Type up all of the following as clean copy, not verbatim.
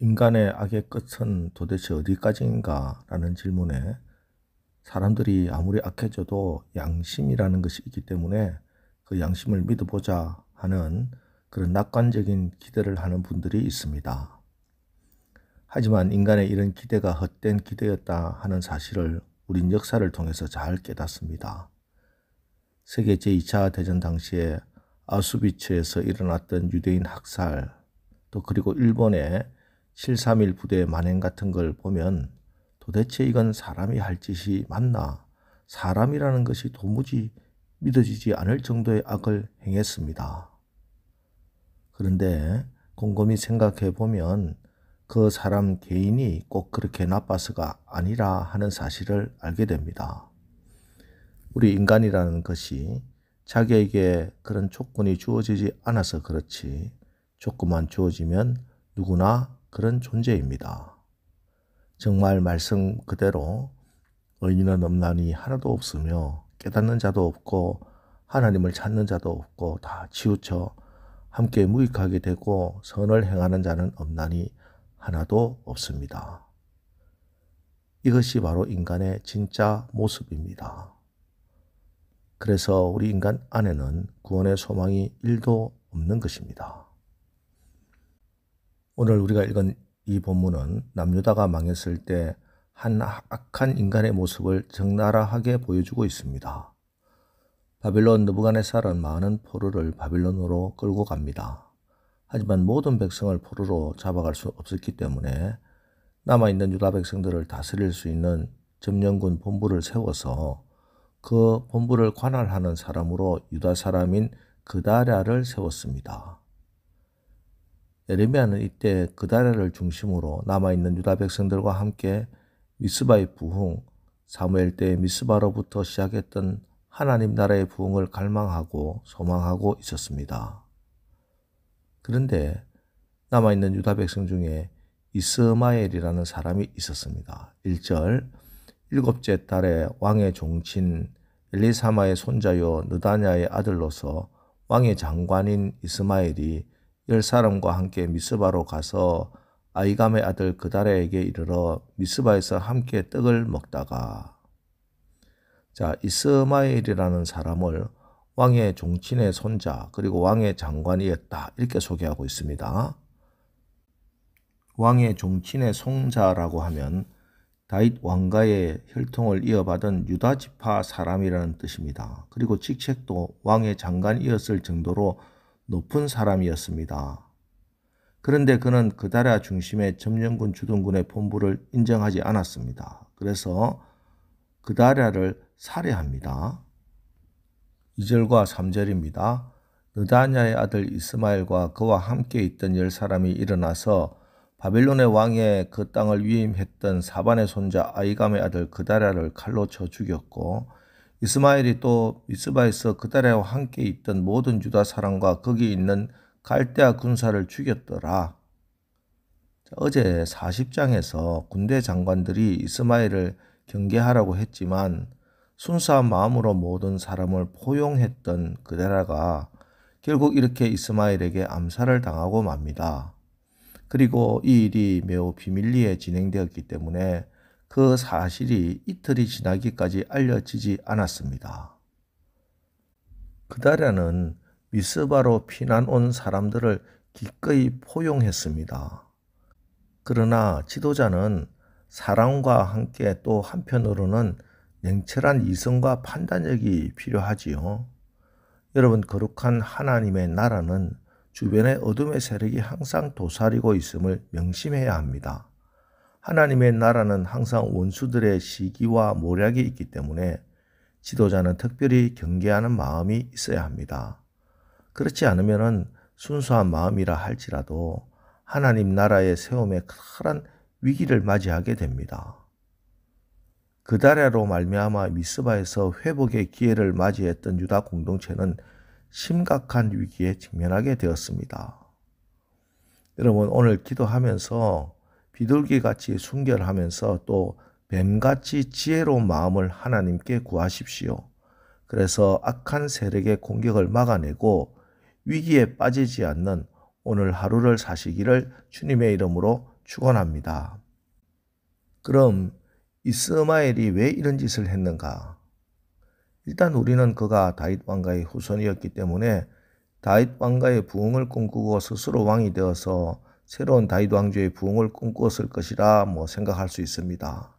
인간의 악의 끝은 도대체 어디까지인가 라는 질문에 사람들이 아무리 악해져도 양심이라는 것이 있기 때문에 그 양심을 믿어보자 하는 그런 낙관적인 기대를 하는 분들이 있습니다. 하지만 인간의 이런 기대가 헛된 기대였다 하는 사실을 우린 역사를 통해서 잘 깨닫습니다. 세계 제2차 대전 당시에 아우슈비츠에서 일어났던 유대인 학살, 또 그리고 일본의 7.3.1 부대 만행 같은 걸 보면 도대체 이건 사람이 할 짓이 맞나? 사람이라는 것이 도무지 믿어지지 않을 정도의 악을 행했습니다. 그런데 곰곰이 생각해 보면 그 사람 개인이 꼭 그렇게 나빠서가 아니라 하는 사실을 알게 됩니다. 우리 인간이라는 것이 자기에게 그런 조건이 주어지지 않아서 그렇지 조건만 주어지면 누구나 그런 존재입니다. 정말 말씀 그대로 의인은 없나니 하나도 없으며 깨닫는 자도 없고 하나님을 찾는 자도 없고 다 치우쳐 함께 무익하게 되고 선을 행하는 자는 없나니 하나도 없습니다. 이것이 바로 인간의 진짜 모습입니다. 그래서 우리 인간 안에는 구원의 소망이 1도 없는 것입니다. 오늘 우리가 읽은 이 본문은 남유다가 망했을 때 한 악한 인간의 모습을 적나라하게 보여주고 있습니다. 바빌론 느부갓네살은 많은 포로를 바빌론으로 끌고 갑니다. 하지만 모든 백성을 포로로 잡아갈 수 없었기 때문에 남아있는 유다 백성들을 다스릴 수 있는 점령군 본부를 세워서 그 본부를 관할하는 사람으로 유다 사람인 그다랴를 세웠습니다. 예레미야는 이때 그다랴를 중심으로 남아있는 유다 백성들과 함께 미스바의 부흥, 사무엘 때의 미스바로부터 시작했던 하나님 나라의 부흥을 갈망하고 소망하고 있었습니다. 그런데 남아있는 유다 백성 중에 이스마엘이라는 사람이 있었습니다. 1절, 7째 달에 왕의 종친 엘리사마의 손자요 느다냐의 아들로서 왕의 장관인 이스마엘이 10사람과 함께 미스바로 가서 아이감의 아들 그다랴에게 이르러 미스바에서 함께 떡을 먹다가, 이스마엘이라는 사람을 왕의 종친의 손자 그리고 왕의 장관이었다 이렇게 소개하고 있습니다. 왕의 종친의 손자라고 하면 다윗 왕가의 혈통을 이어받은 유다 지파 사람이라는 뜻입니다. 그리고 직책도 왕의 장관이었을 정도로 높은 사람이었습니다. 그런데 그는 그다랴 중심의 점령군 주둔군의 본부를 인정하지 않았습니다. 그래서 그다랴를 살해합니다. 2절과 3절입니다. 느다냐의 아들 이스마엘과 그와 함께 있던 10사람이 일어나서 바빌론의 왕의 그 땅을 위임했던 사반의 손자 아이감의 아들 그다랴를 칼로 쳐 죽였고, 이스마엘이 또 미스바에서 그다랴와 함께 있던 모든 유다 사람과 거기 있는 갈대아 군사를 죽였더라. 어제 40장에서 군대 장관들이 이스마엘을 경계하라고 했지만 순수한 마음으로 모든 사람을 포용했던 그다랴가 결국 이렇게 이스마엘에게 암살을 당하고 맙니다. 그리고 이 일이 매우 비밀리에 진행되었기 때문에 그 사실이 이틀이 지나기까지 알려지지 않았습니다. 그다랴는 미스바로 피난 온 사람들을 기꺼이 포용했습니다. 그러나 지도자는 사랑과 함께 또 한편으로는 냉철한 이성과 판단력이 필요하지요. 여러분, 거룩한 하나님의 나라는 주변의 어둠의 세력이 항상 도사리고 있음을 명심해야 합니다. 하나님의 나라는 항상 원수들의 시기와 모략이 있기 때문에 지도자는 특별히 경계하는 마음이 있어야 합니다. 그렇지 않으면 순수한 마음이라 할지라도 하나님 나라의 세움에 커다란 위기를 맞이하게 됩니다. 그다랴로 말미암아 미스바에서 회복의 기회를 맞이했던 유다 공동체는 심각한 위기에 직면하게 되었습니다. 여러분, 오늘 기도하면서 비둘기같이 순결하면서 또 뱀같이 지혜로운 마음을 하나님께 구하십시오. 그래서 악한 세력의 공격을 막아내고 위기에 빠지지 않는 오늘 하루를 사시기를 주님의 이름으로 축원합니다. 그럼 이스마엘이 왜 이런 짓을 했는가? 일단 우리는 그가 다윗 왕가의 후손이었기 때문에 다윗 왕가의 부흥을 꿈꾸고 스스로 왕이 되어서 새로운 다윗 왕조의 부흥을 꿈꾸었을 것이라 생각할 수 있습니다.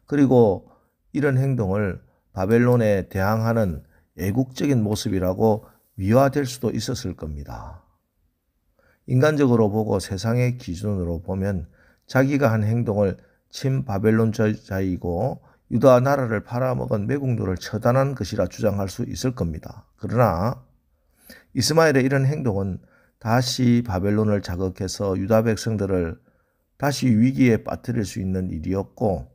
그리고 이런 행동을 바벨론에 대항하는 애국적인 모습이라고 미화될 수도 있었을 겁니다. 인간적으로 보고 세상의 기준으로 보면 자기가 한 행동을 친바벨론자이고 유다 나라를 팔아먹은 매국노를 처단한 것이라 주장할 수 있을 겁니다. 그러나 이스마엘의 이런 행동은 다시 바벨론을 자극해서 유다 백성들을 다시 위기에 빠뜨릴 수 있는 일이었고,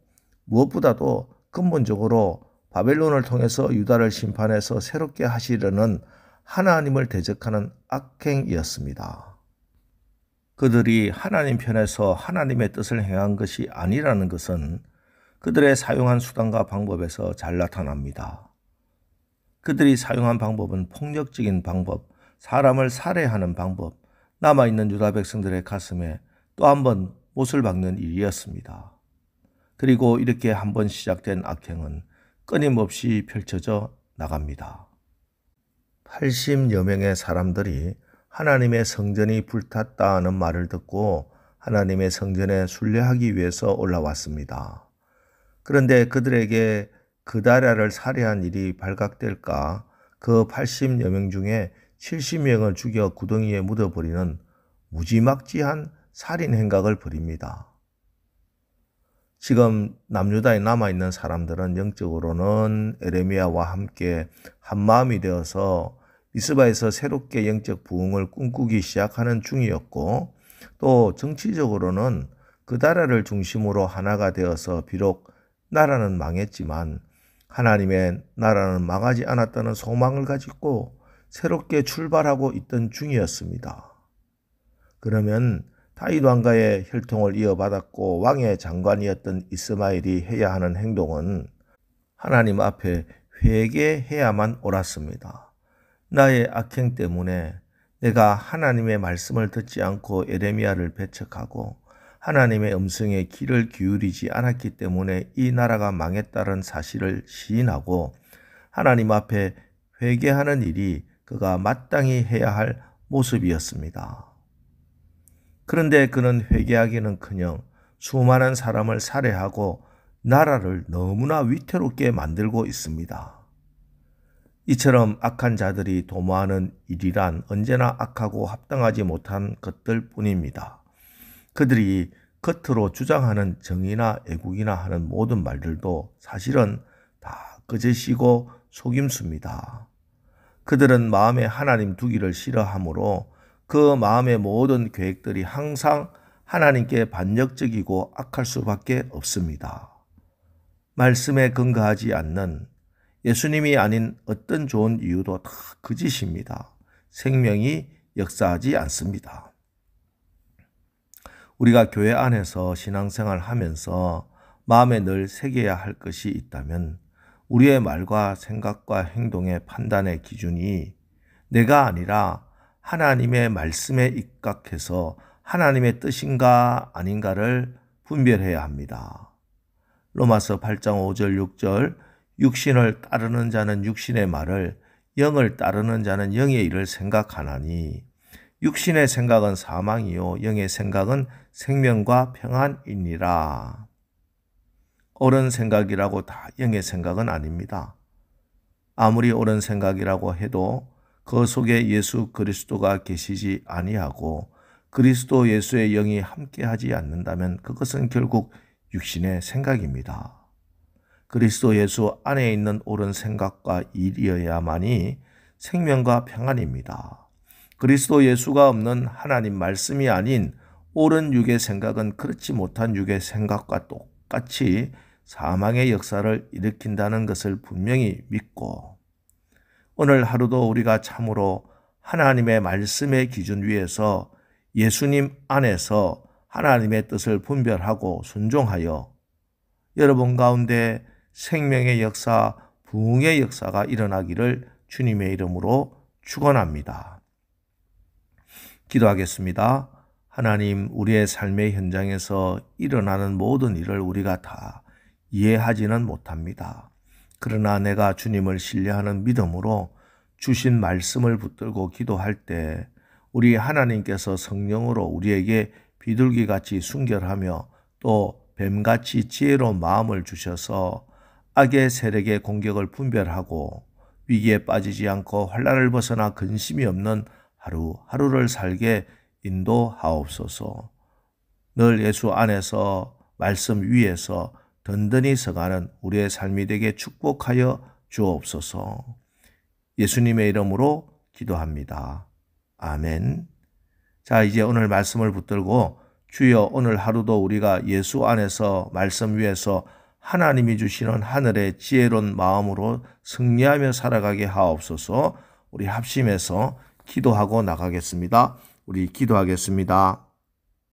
무엇보다도 근본적으로 바벨론을 통해서 유다를 심판해서 새롭게 하시려는 하나님을 대적하는 악행이었습니다. 그들이 하나님 편에서 하나님의 뜻을 행한 것이 아니라는 것은 그들의 사용한 수단과 방법에서 잘 나타납니다. 그들이 사용한 방법은 폭력적인 방법, 사람을 살해하는 방법, 남아있는 유다 백성들의 가슴에 또 한 번 못을 박는 일이었습니다. 그리고 이렇게 한 번 시작된 악행은 끊임없이 펼쳐져 나갑니다. 80여 명의 사람들이 하나님의 성전이 불탔다는 말을 듣고 하나님의 성전에 순례하기 위해서 올라왔습니다. 그런데 그들에게 그다랴를 살해한 일이 발각될까 그 80여 명 중에 70명을 죽여 구덩이에 묻어버리는 무지막지한 살인 행각을 벌입니다. 지금 남유다에 남아있는 사람들은 영적으로는 에레미야와 함께 한마음이 되어서 미스바에서 새롭게 영적 부흥을 꿈꾸기 시작하는 중이었고, 또 정치적으로는 그다랴를 중심으로 하나가 되어서 비록 나라는 망했지만 하나님의 나라는 망하지 않았다는 소망을 가지고 새롭게 출발하고 있던 중이었습니다. 그러면 다윗 왕가의 혈통을 이어받았고 왕의 장관이었던 이스마엘이 해야 하는 행동은 하나님 앞에 회개해야만 옳았습니다. 나의 악행 때문에 내가 하나님의 말씀을 듣지 않고 에레미야를 배척하고 하나님의 음성에 귀를 기울이지 않았기 때문에 이 나라가 망했다는 사실을 시인하고 하나님 앞에 회개하는 일이 그가 마땅히 해야 할 모습이었습니다. 그런데 그는 회개하기는커녕 수많은 사람을 살해하고 나라를 너무나 위태롭게 만들고 있습니다. 이처럼 악한 자들이 도모하는 일이란 언제나 악하고 합당하지 못한 것들 뿐입니다. 그들이 겉으로 주장하는 정의나 애국이나 하는 모든 말들도 사실은 다 거짓이고 속임수입니다. 그들은 마음에 하나님 두기를 싫어하므로 그 마음의 모든 계획들이 항상 하나님께 반역적이고 악할 수밖에 없습니다. 말씀에 근거하지 않는 예수님이 아닌 어떤 좋은 이유도 다 거짓입니다. 생명이 역사하지 않습니다. 우리가 교회 안에서 신앙생활 하면서 마음에 늘 새겨야 할 것이 있다면 우리의 말과 생각과 행동의 판단의 기준이 내가 아니라 하나님의 말씀에 입각해서 하나님의 뜻인가 아닌가를 분별해야 합니다. 로마서 8장 5절 6절 육신을 따르는 자는 육신의 말을 영을 따르는 자는 영의 일을 생각하나니 육신의 생각은 사망이요 영의 생각은 생명과 평안이니라. 옳은 생각이라고 다 영의 생각은 아닙니다. 아무리 옳은 생각이라고 해도 그 속에 예수 그리스도가 계시지 아니하고 그리스도 예수의 영이 함께하지 않는다면 그것은 결국 육신의 생각입니다. 그리스도 예수 안에 있는 옳은 생각과 일이어야만이 생명과 평안입니다. 그리스도 예수가 없는 하나님 말씀이 아닌 옳은 육의 생각은 그렇지 못한 육의 생각과 똑같이 사망의 역사를 일으킨다는 것을 분명히 믿고 오늘 하루도 우리가 참으로 하나님의 말씀의 기준 위에서 예수님 안에서 하나님의 뜻을 분별하고 순종하여 여러분 가운데 생명의 역사, 부흥의 역사가 일어나기를 주님의 이름으로 축원합니다. 기도하겠습니다. 하나님, 우리의 삶의 현장에서 일어나는 모든 일을 우리가 다 이해하지는 못합니다. 그러나 내가 주님을 신뢰하는 믿음으로 주신 말씀을 붙들고 기도할 때 우리 하나님께서 성령으로 우리에게 비둘기같이 순결하며 또 뱀같이 지혜로운 마음을 주셔서 악의 세력의 공격을 분별하고 위기에 빠지지 않고 환난을 벗어나 근심이 없는 하루하루를 살게 인도하옵소서. 늘 예수 안에서 말씀 위에서 든든히 서가는 우리의 삶이 되게 축복하여 주옵소서. 예수님의 이름으로 기도합니다. 아멘. 자, 이제 오늘 말씀을 붙들고 주여 오늘 하루도 우리가 예수 안에서 말씀 위에서 하나님이 주시는 하늘의 지혜로운 마음으로 승리하며 살아가게 하옵소서. 우리 합심해서 기도하고 나가겠습니다. 우리 기도하겠습니다.